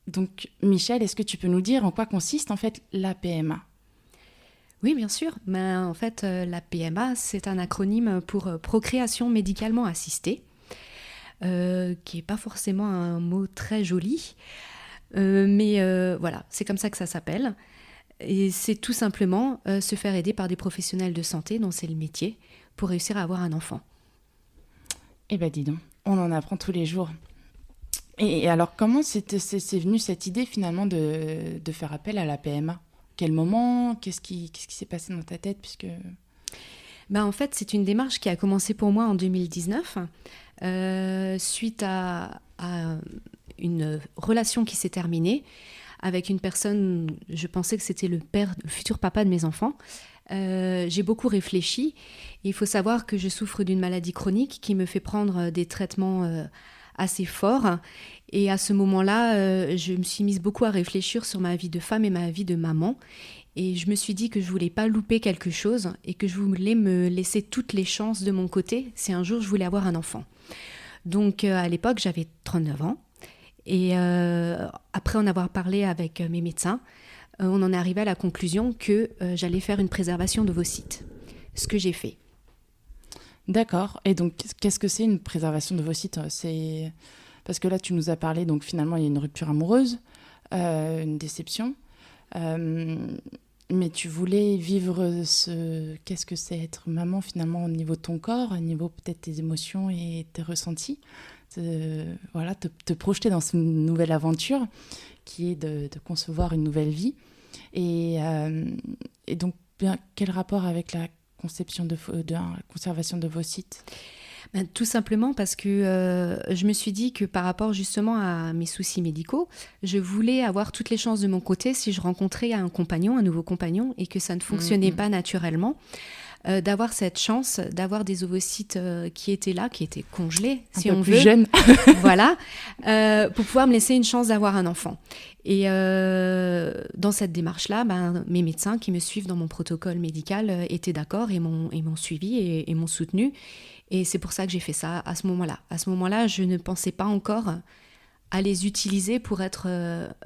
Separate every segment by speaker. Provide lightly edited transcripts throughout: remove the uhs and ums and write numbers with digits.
Speaker 1: Donc, Michel, est-ce que tu peux nous dire en quoi consiste en fait la PMA?
Speaker 2: Oui, bien sûr. Mais en fait, la PMA, c'est un acronyme pour procréation médicalement assistée, qui n'est pas forcément un mot très joli. Mais voilà, c'est comme ça que ça s'appelle. Et c'est tout simplement se faire aider par des professionnels de santé, dont c'est le métier, pour réussir à avoir un enfant.
Speaker 1: Eh ben dis donc, on en apprend tous les jours. Et alors, comment c'est venu cette idée finalement de faire appel à la PMA? Quel moment? Qu'est-ce qui s'est passé dans ta tête puisque...
Speaker 2: Ben, en fait, c'est une démarche qui a commencé pour moi en 2019, suite à une relation qui s'est terminée avec une personne, je pensais que c'était le futur papa de mes enfants. J'ai beaucoup réfléchi. Il faut savoir que je souffre d'une maladie chronique qui me fait prendre des traitements assez forts. Et à ce moment-là, je me suis mise beaucoup à réfléchir sur ma vie de femme et ma vie de maman. Et je me suis dit que je voulais pas louper quelque chose et que je voulais me laisser toutes les chances de mon côté si un jour je voulais avoir un enfant. Donc à l'époque, j'avais 39 ans. Et après en avoir parlé avec mes médecins, on en est arrivé à la conclusion que j'allais faire une préservation d'ovocytes. Ce que j'ai fait.
Speaker 1: D'accord. Et donc, qu'est-ce que c'est une préservation d'ovocytes? C'est... Parce que là, tu nous as parlé, donc finalement, il y a une rupture amoureuse, une déception. Mais tu voulais vivre ce... Qu'est-ce que c'est être maman finalement au niveau de ton corps, au niveau peut-être tes émotions et tes ressentis. Voilà, te projeter dans une nouvelle aventure qui est de concevoir une nouvelle vie. Et donc, bien, quel rapport avec la conception de la conservation d'ovocytes?
Speaker 2: Ben, tout simplement parce que je me suis dit que par rapport justement à mes soucis médicaux, je voulais avoir toutes les chances de mon côté si je rencontrais un compagnon, un nouveau compagnon, et que ça ne fonctionnait pas naturellement, d'avoir cette chance d'avoir des ovocytes qui étaient là, qui étaient congelés, si on veut. Un peu plus
Speaker 1: jeunes.
Speaker 2: Voilà, pour pouvoir me laisser une chance d'avoir un enfant. Et dans cette démarche-là, ben, mes médecins qui me suivent dans mon protocole médical étaient d'accord et m'ont suivi et m'ont soutenu. Et c'est pour ça que j'ai fait ça à ce moment-là. À ce moment-là, je ne pensais pas encore à les utiliser pour être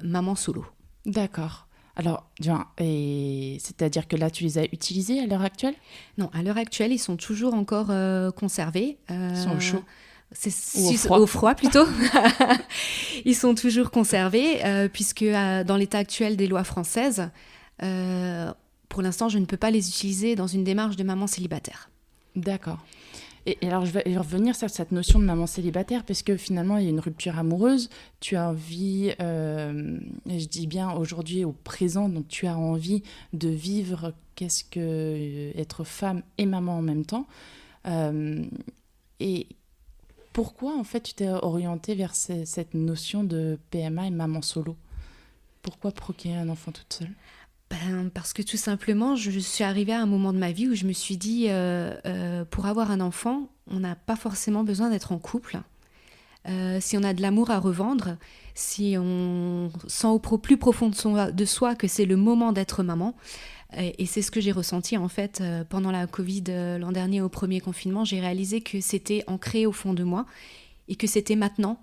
Speaker 2: maman solo.
Speaker 1: D'accord. Alors, et c'est-à-dire que là, tu les as utilisés à l'heure actuelle?
Speaker 2: Non, à l'heure actuelle, ils sont toujours encore conservés.
Speaker 1: Ils sont au chaud?
Speaker 2: Au froid plutôt. Ils sont toujours conservés puisque dans l'état actuel des lois françaises, pour l'instant, je ne peux pas les utiliser dans une démarche de maman célibataire.
Speaker 1: D'accord. Et alors, je vais revenir sur cette notion de maman célibataire, parce que finalement, il y a une rupture amoureuse. Tu as envie, je dis bien aujourd'hui, au présent, donc tu as envie de vivre qu'est-ce que être femme et maman en même temps. Et pourquoi, en fait, tu t'es orientée vers cette notion de PMA et maman solo? Pourquoi procréer un enfant toute seule?
Speaker 2: Ben, parce que tout simplement, je suis arrivée à un moment de ma vie où je me suis dit, pour avoir un enfant, on n'a pas forcément besoin d'être en couple. Si on a de l'amour à revendre, si on sent au plus profond de soi que c'est le moment d'être maman, et c'est ce que j'ai ressenti en fait pendant la Covid l'an dernier au premier confinement, j'ai réalisé que c'était ancré au fond de moi et que c'était maintenant,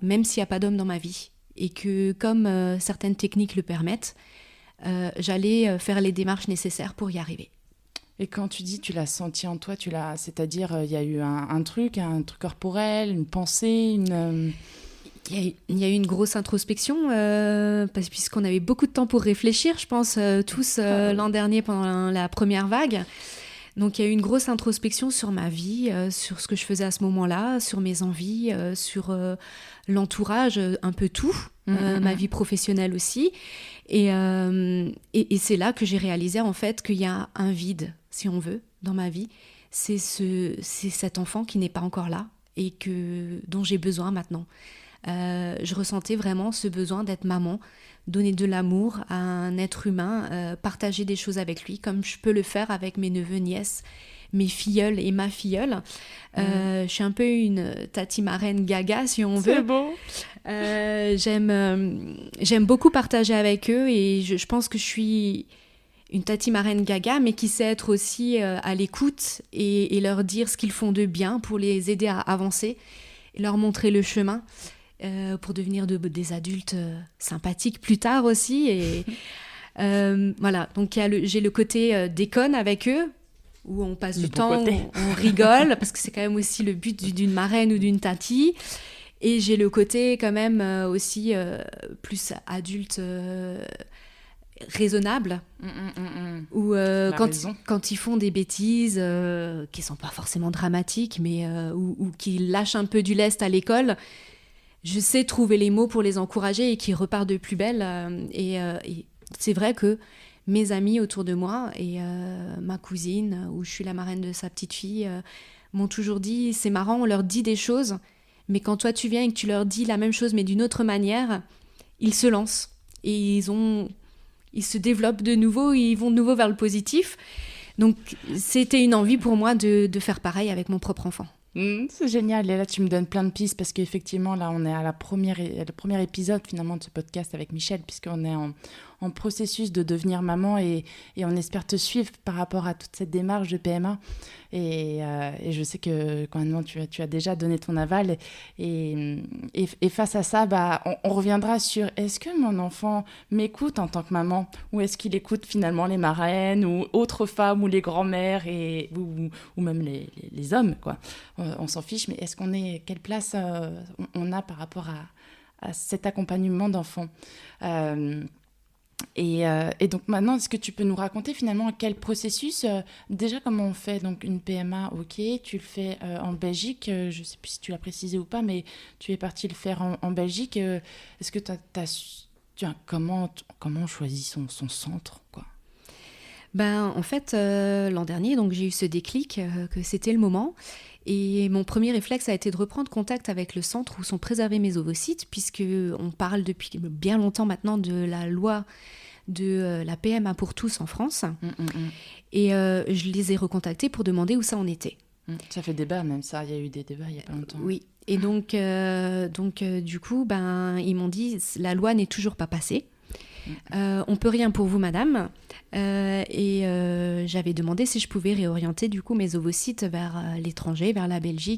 Speaker 2: même s'il n'y a pas d'homme dans ma vie. Et que comme certaines techniques le permettent, j'allais faire les démarches nécessaires pour y arriver.
Speaker 1: Et quand tu dis tu l'as senti en toi, c'est-à-dire il y a eu un truc corporel, une pensée,
Speaker 2: Il y a eu une grosse introspection, puisqu'on avait beaucoup de temps pour réfléchir, je pense, tous l'an dernier pendant la première vague. Donc il y a eu une grosse introspection sur ma vie, sur ce que je faisais à ce moment-là, sur mes envies, sur l'entourage, un peu tout, ma vie professionnelle aussi. Et c'est là que j'ai réalisé en fait qu'il y a un vide, si on veut, dans ma vie. C'est cet enfant qui n'est pas encore là et dont j'ai besoin maintenant. Je ressentais vraiment ce besoin d'être maman, donner de l'amour à un être humain, partager des choses avec lui, comme je peux le faire avec mes neveux, nièces, mes filleuls et ma filleule. Je suis un peu une tati marraine gaga, si on veut.
Speaker 1: C'est beau.
Speaker 2: J'aime beaucoup partager avec eux et je pense que je suis une tati marraine gaga, mais qui sait être aussi à l'écoute et leur dire ce qu'ils font de bien pour les aider à avancer et leur montrer le chemin. pour devenir des adultes sympathiques plus tard aussi. Et voilà, donc j'ai le côté déconne avec eux, où on passe du temps, on rigole, parce que c'est quand même aussi le but d'une marraine ou d'une tati. Et j'ai le côté quand même aussi plus adulte, raisonnable, où quand ils font des bêtises qui sont pas forcément dramatiques, mais ou qui lâchent un peu du lest à l'école, je sais trouver les mots pour les encourager et qu'ils repartent de plus belle. Et c'est vrai que mes amis autour de moi et ma cousine, où je suis la marraine de sa petite fille, m'ont toujours dit, c'est marrant, on leur dit des choses, mais quand toi tu viens et que tu leur dis la même chose mais d'une autre manière, ils se lancent et ils se développent de nouveau, ils vont de nouveau vers le positif. Donc c'était une envie pour moi de faire pareil avec mon propre enfant.
Speaker 1: C'est génial, et là tu me donnes plein de pistes, parce qu'effectivement là on est à le premier épisode finalement de ce podcast avec Michel, puisqu'on est en processus de devenir maman, et on espère te suivre par rapport à toute cette démarche de PMA, et je sais que quand même tu as déjà donné ton aval, et face à ça on reviendra sur, est-ce que mon enfant m'écoute en tant que maman, ou est-ce qu'il écoute finalement les marraines ou autres femmes ou les grands-mères ou même les hommes, quoi. On s'en fiche, mais quelle place on a par rapport à cet accompagnement d'enfants. Et donc maintenant, est-ce que tu peux nous raconter finalement quel processus, déjà comment on fait donc une PMA, ok, tu le fais en Belgique, je ne sais plus si tu l'as précisé ou pas, mais tu es parti le faire en Belgique. Est-ce que comment on choisit son centre, quoi?
Speaker 2: En fait, l'an dernier, donc, j'ai eu ce déclic que c'était le moment. Et mon premier réflexe a été de reprendre contact avec le centre où sont préservés mes ovocytes, puisqu'on parle depuis bien longtemps maintenant de la loi de la PMA pour tous en France. Et je les ai recontactés pour demander où ça en était.
Speaker 1: Ça fait débat même, ça. Il y a eu des débats il n'y a pas longtemps.
Speaker 2: Oui. Et donc du coup, ils m'ont dit, la loi n'est toujours pas passée. On peut rien pour vous, madame. Et j'avais demandé si je pouvais réorienter du coup mes ovocytes vers l'étranger, vers la Belgique,